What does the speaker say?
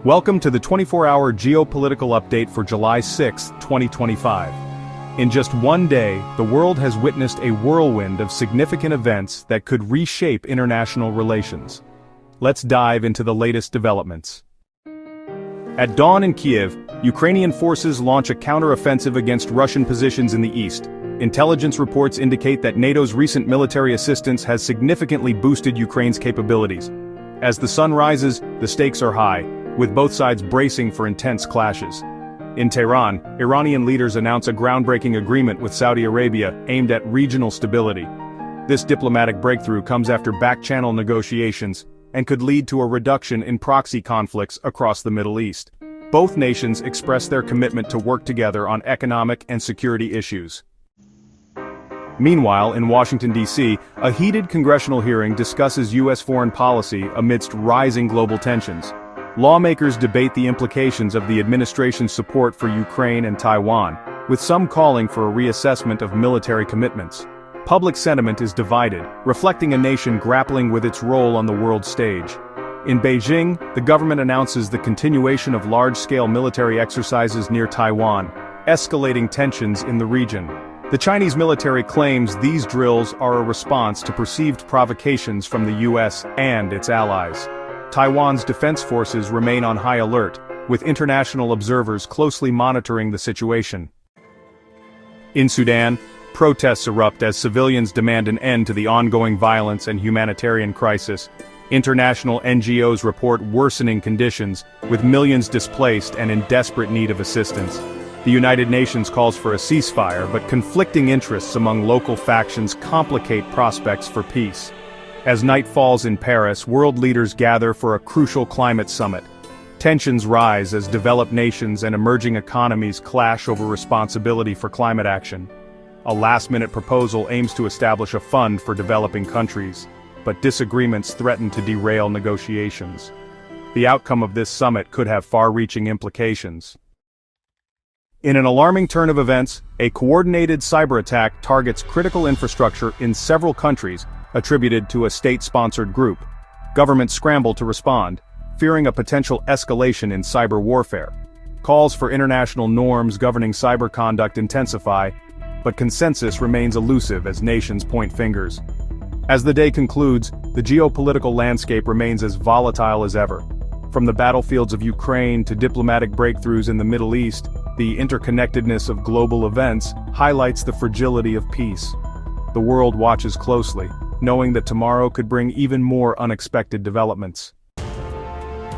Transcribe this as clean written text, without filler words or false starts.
Welcome to the 24-hour geopolitical update for July 6, 2025. In just one day, the world has witnessed a whirlwind of significant events that could reshape international relations. Let's dive into the latest developments. At dawn in Kiev, Ukrainian forces launch a counter-offensive against Russian positions in the east. Intelligence reports indicate that NATO's recent military assistance has significantly boosted Ukraine's capabilities. As the sun rises, the stakes are high, with both sides bracing for intense clashes. In Tehran, Iranian leaders announce a groundbreaking agreement with Saudi Arabia aimed at regional stability. This diplomatic breakthrough comes after back-channel negotiations and could lead to a reduction in proxy conflicts across the Middle East. Both nations express their commitment to work together on economic and security issues. Meanwhile, in Washington, D.C., a heated congressional hearing discusses U.S. foreign policy amidst rising global tensions. Lawmakers debate the implications of the administration's support for Ukraine and Taiwan, with some calling for a reassessment of military commitments. Public sentiment is divided, reflecting a nation grappling with its role on the world stage. In Beijing, the government announces the continuation of large-scale military exercises near Taiwan, escalating tensions in the region. The Chinese military claims these drills are a response to perceived provocations from the U.S. and its allies. Taiwan's defense forces remain on high alert, with international observers closely monitoring the situation. In Sudan, protests erupt as civilians demand an end to the ongoing violence and humanitarian crisis. International NGOs report worsening conditions, with millions displaced and in desperate need of assistance. The United Nations calls for a ceasefire, but conflicting interests among local factions complicate prospects for peace. As night falls in Paris, world leaders gather for a crucial climate summit. Tensions rise as developed nations and emerging economies clash over responsibility for climate action. A last-minute proposal aims to establish a fund for developing countries, but disagreements threaten to derail negotiations. The outcome of this summit could have far-reaching implications. In an alarming turn of events, a coordinated cyber attack targets critical infrastructure in several countries, attributed to a state-sponsored group. Governments scramble to respond, fearing a potential escalation in cyber warfare. Calls for international norms governing cyber conduct intensify, but consensus remains elusive as nations point fingers. As the day concludes, the geopolitical landscape remains as volatile as ever. From the battlefields of Ukraine to diplomatic breakthroughs in the Middle East, the interconnectedness of global events highlights the fragility of peace. The world watches closely, knowing that tomorrow could bring even more unexpected developments.